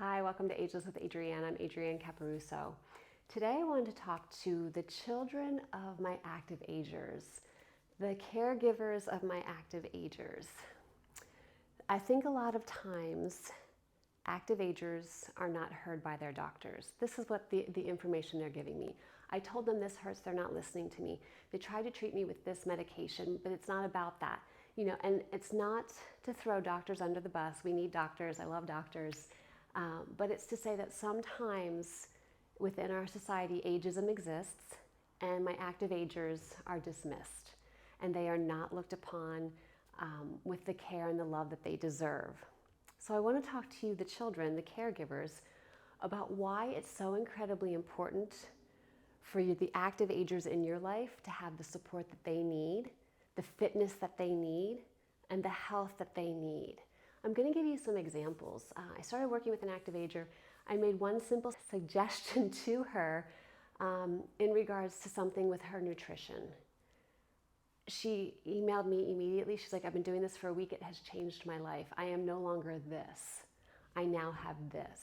Hi, welcome to Ageless with Adrienne. I'm Adrienne Caparuso. Today I wanted to talk to the children of my active agers, the caregivers of my active agers. I think a lot of times active agers are not heard by their doctors. This is what the information they're giving me. I told them this hurts, they're not listening to me. They try to treat me with this medication, but it's not about that. And it's not to throw doctors under the bus. We need doctors, I love doctors. But it's to say that sometimes within our society, ageism exists and my active agers are dismissed and they are not looked upon with the care and the love that they deserve. So I want to talk to you, the children, the caregivers, about why it's so incredibly important for you, the active agers in your life, to have the support that they need, the fitness that they need, and the health that they need. I'm going to give you some examples. I started working with an active ager. I made one simple suggestion to her in regards to something with her nutrition. She emailed me immediately. She's like, I've been doing this for a week. It has changed my life. I am no longer this. I now have this.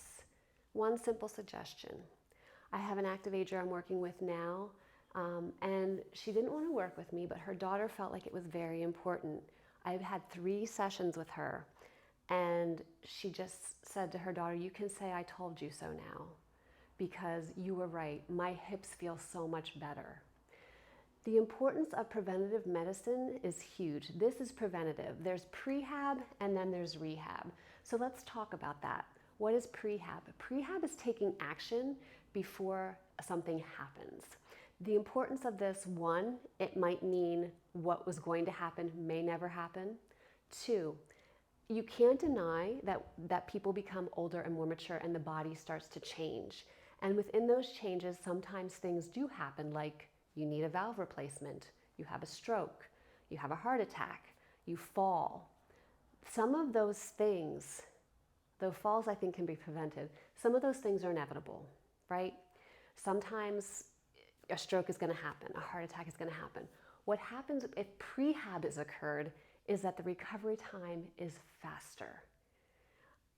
One simple suggestion. I have an active ager I'm working with now, and she didn't want to work with me, but her daughter felt like it was very important. I've had 3 sessions with her. And she just said to her daughter, you can say I told you so now, because you were right. My hips feel so much better. The importance of preventative medicine is huge. This is preventative. There's prehab and then there's rehab. So let's talk about that. What is prehab? Prehab is taking action before something happens. The importance of this, 1, it might mean what was going to happen may never happen. 2, you can't deny that people become older and more mature and the body starts to change. And within those changes, sometimes things do happen, like you need a valve replacement, you have a stroke, you have a heart attack, you fall. Some of those things, though falls I think can be prevented, some of those things are inevitable, right? Sometimes a stroke is going to happen, a heart attack is going to happen. What happens if prehab has occurred is that the recovery time is faster.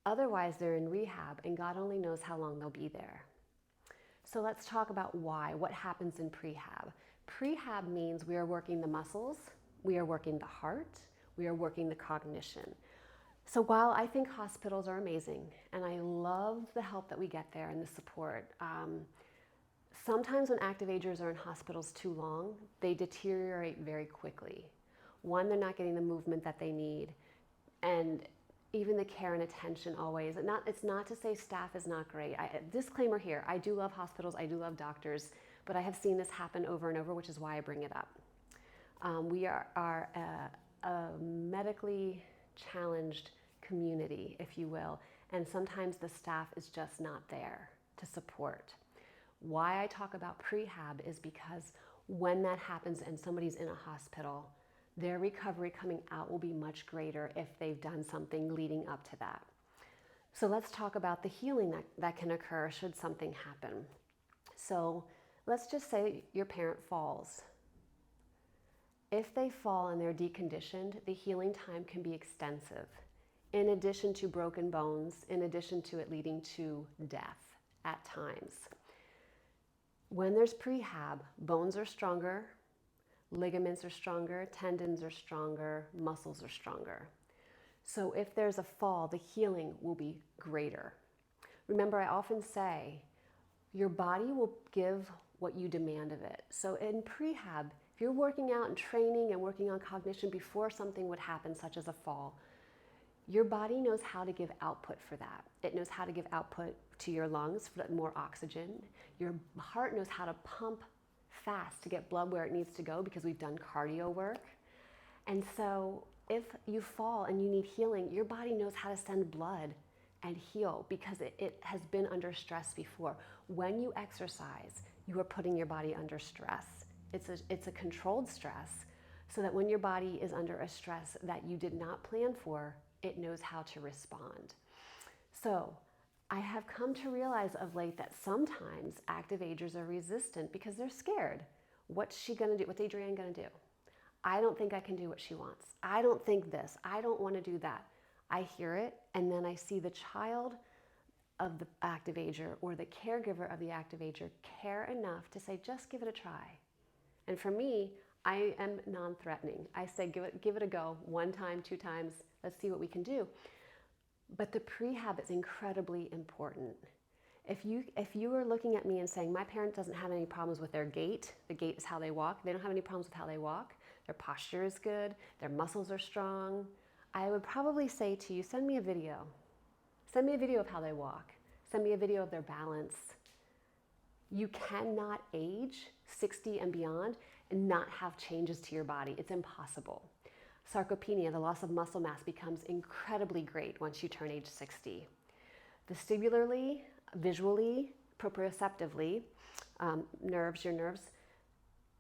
Otherwise, they're in rehab, and God only knows how long they'll be there. So let's talk about why, what happens in prehab. Prehab means we are working the muscles, we are working the heart, we are working the cognition. So while I think hospitals are amazing, and I love the help that we get there and the support, sometimes when active agers are in hospitals too long, they deteriorate very quickly. 1, they're not getting the movement that they need, and even the care and attention always. It's not to say staff is not great. Disclaimer here, I do love hospitals, I do love doctors, but I have seen this happen over and over, which is why I bring it up. We are a medically challenged community, if you will, and sometimes the staff is just not there to support. Why I talk about prehab is because when that happens and somebody's in a hospital, their recovery coming out will be much greater if they've done something leading up to that. So let's talk about the healing that can occur should something happen. So let's just say your parent falls. If they fall and they're deconditioned, the healing time can be extensive, in addition to broken bones, in addition to it leading to death at times. When there's prehab, bones are stronger, ligaments are stronger, tendons are stronger, muscles are stronger. So if there's a fall, the healing will be greater. Remember, I often say, your body will give what you demand of it. So in prehab, if you're working out and training and working on cognition before something would happen, such as a fall, your body knows how to give output for that. It knows how to give output to your lungs for more oxygen. Your heart knows how to pump fast to get blood where it needs to go because we've done cardio work. And so if you fall and you need healing, your body knows how to send blood and heal because it has been under stress before. When you exercise, you are putting your body under stress. It's a controlled stress so that when your body is under a stress that you did not plan for, it knows how to respond. So I have come to realize of late that sometimes active agers are resistant because they're scared. What's she gonna do? What's Adrienne gonna do? I don't think I can do what she wants. I don't think this. I don't want to do that. I hear it, and then I see the child of the active ager or the caregiver of the active ager care enough to say, just give it a try? And for me, I am non-threatening. I say, give it a go, 1 time, 2 times, let's see what we can do. But the prehab is incredibly important. If you are looking at me and saying, my parent doesn't have any problems with their gait, the gait is how they walk, they don't have any problems with how they walk, their posture is good, their muscles are strong, I would probably say to you, send me a video. Send me a video of how they walk. Send me a video of their balance. You cannot age 60 and beyond and not have changes to your body. It's impossible. Sarcopenia, the loss of muscle mass, becomes incredibly great once you turn age 60. Vestibularly, visually, proprioceptively, your nerves,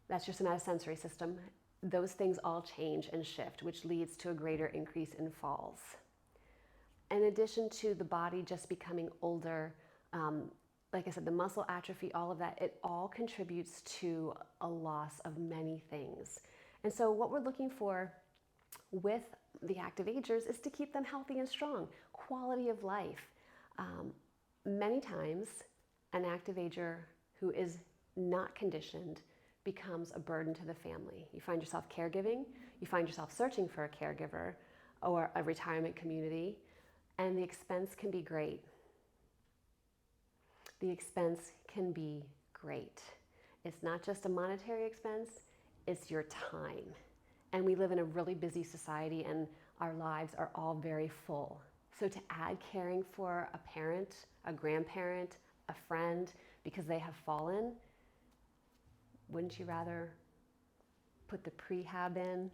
that's your somatosensory system. Those things all change and shift, which leads to a greater increase in falls. In addition to the body just becoming older, like I said, the muscle atrophy, all of that, it all contributes to a loss of many things. And so what we're looking for with the active agers is to keep them healthy and strong, quality of life. Many times, an active ager who is not conditioned becomes a burden to the family. You find yourself caregiving, you find yourself searching for a caregiver or a retirement community, and the expense can be great. The expense can be great. It's not just a monetary expense, it's your time. And we live in a really busy society and our lives are all very full. So to add caring for a parent, a grandparent, a friend, because they have fallen, wouldn't you rather put the prehab in?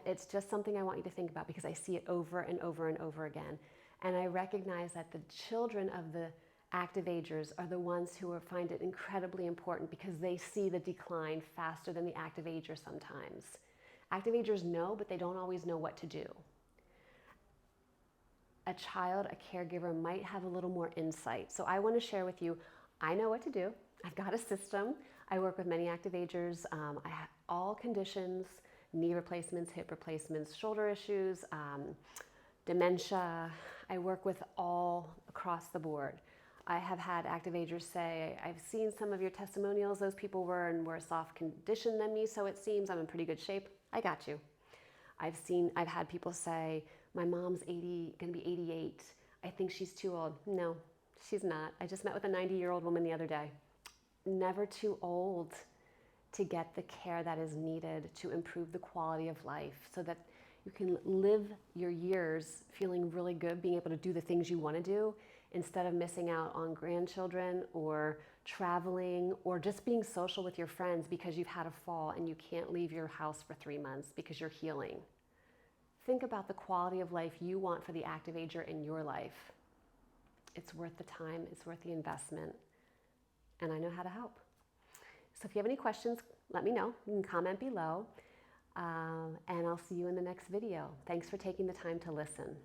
It's just something I want you to think about because I see it over and over and over again. And I recognize that the children of the active agers are the ones who find it incredibly important because they see the decline faster than the active ager sometimes. Active agers know, but they don't always know what to do. A child, a caregiver might have a little more insight. So I want to share with you, I know what to do. I've got a system. I work with many active agers. I have all conditions, knee replacements, hip replacements, shoulder issues, dementia. I work with all across the board. I have had active agers say, I've seen some of your testimonials. Those people were in worse off condition than me, so it seems I'm in pretty good shape. I got you. I've had people say, my mom's 80, gonna be 88. I think she's too old. No, she's not. I just met with a 90-year-old woman the other day. Never too old to get the care that is needed to improve the quality of life so that you can live your years feeling really good, being able to do the things you want to do instead of missing out on grandchildren or traveling or just being social with your friends because you've had a fall and you can't leave your house for 3 months because you're healing. Think about the quality of life you want for the active ager in your life. It's worth the time, it's worth the investment, and I know how to help. So if you have any questions, let me know. You can comment below, and I'll see you in the next video. Thanks for taking the time to listen.